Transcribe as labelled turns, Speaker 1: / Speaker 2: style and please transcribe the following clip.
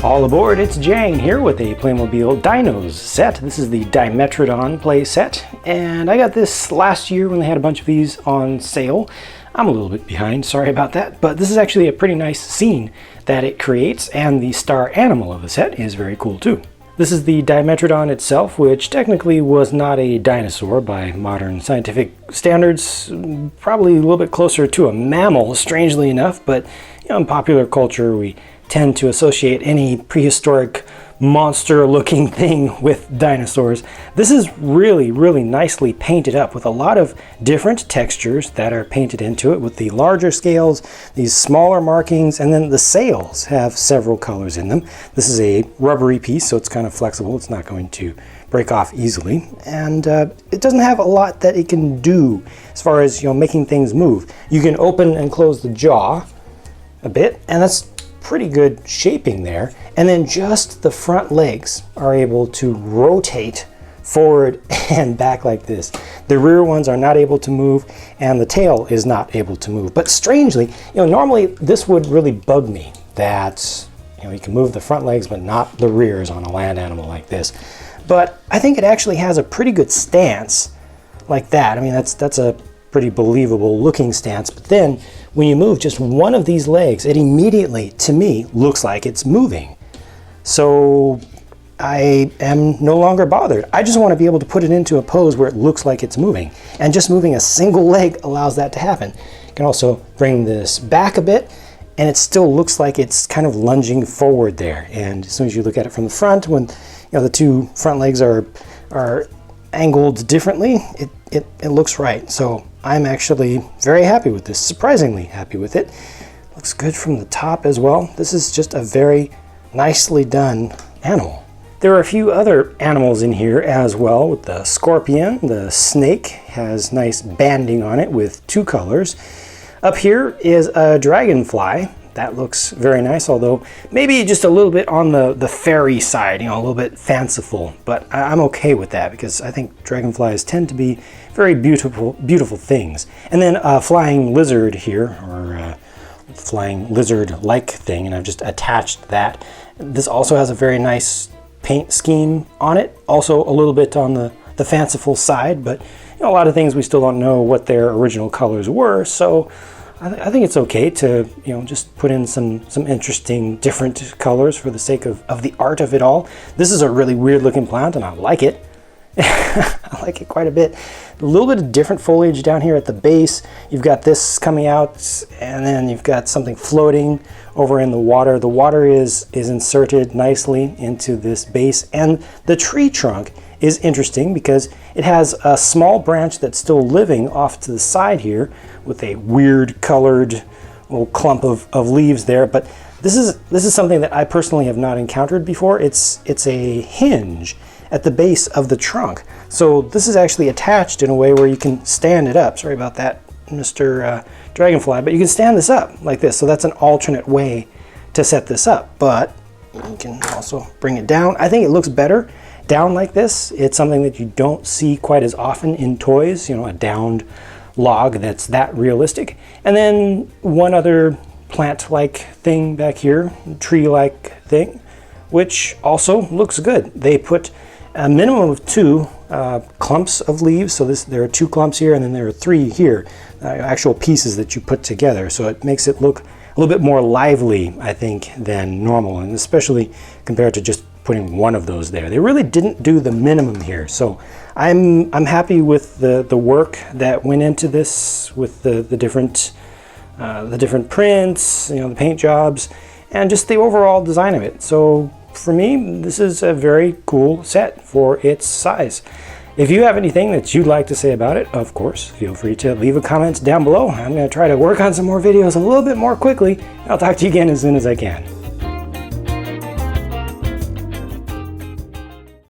Speaker 1: All aboard, it's Jang here with a Playmobil Dinos set. This is the Dimetrodon play set, and I got this last year when they had a bunch of these on sale. I'm a little bit behind, sorry about that, but this is actually a pretty nice scene that it creates, and the star animal of the set is very cool too. This is the Dimetrodon itself, which technically was not a dinosaur by modern scientific standards, probably a little bit closer to a mammal, strangely enough, but in popular culture we tend to associate any prehistoric monster-looking thing with dinosaurs. This is really, really nicely painted up with a lot of different textures that are painted into it with the larger scales, these smaller markings, and then the sails have several colors in them. This is a rubbery piece, so it's kind of flexible. It's not going to break off easily, and it doesn't have a lot that it can do as far as making things move. You can open and close the jaw a bit, and that's pretty good shaping there, and then just the front legs are able to rotate forward and back like this. The rear ones are not able to move, and the tail is not able to move. But strangely, normally this would really bug me that you can move the front legs but not the rears on a land animal like this. But I think it actually has a pretty good stance like that. I mean, that's a pretty believable looking stance, but then when you move just one of these legs, it immediately, to me, looks like it's moving. So I am no longer bothered. I just want to be able to put it into a pose where it looks like it's moving. And just moving a single leg allows that to happen. You can also bring this back a bit, and it still looks like it's kind of lunging forward there. And as soon as you look at it from the front, when the two front legs are angled differently, it looks right. So I'm actually very happy with this, surprisingly happy with it. Looks good from the top as well. This is just a very nicely done animal. There are a few other animals in here as well, with the scorpion. The snake has nice banding on it with two colors. Up here is a dragonfly. That looks very nice, although maybe just a little bit on the fairy side, a little bit fanciful, but I'm okay with that because I think dragonflies tend to be very beautiful things. And then a flying lizard here, or a flying lizard-like thing, and I've just attached that. This also has a very nice paint scheme on it, also a little bit on the fanciful side, but a lot of things we still don't know what their original colors were, so I think it's okay to just put in some interesting different colors for the sake of the art of it all. This is a really weird looking plant, and I like it. I like it quite a bit. A little bit of different foliage down here at the base. You've got this coming out, and then you've got something floating over in the water. The water is inserted nicely into this base, and the tree trunk is interesting because it has a small branch that's still living off to the side here with a weird colored little clump of leaves there. But this is something that I personally have not encountered before. It's a hinge at the base of the trunk. So this is actually attached in a way where you can stand it up. Sorry about that, Mr. Dragonfly, but you can stand this up like this. So that's an alternate way to set this up, but you can also bring it down. I think it looks better down like this. It's something that you don't see quite as often in toys, a downed log that's that realistic. And then one other plant-like thing back here, tree-like thing, which also looks good. They put a minimum of two clumps of leaves. So there are two clumps here, and then there are three here, actual pieces that you put together. So it makes it look a little bit more lively, I think, than normal, and especially compared to just putting one of those there. They really didn't do the minimum here. So I'm happy with the work that went into this, with the different prints, the paint jobs, and just the overall design of it. So for me, this is a very cool set for its size. If you have anything that you'd like to say about it, of course, feel free to leave a comment down below. I'm going to try to work on some more videos a little bit more quickly. I'll talk to you again as soon as I can.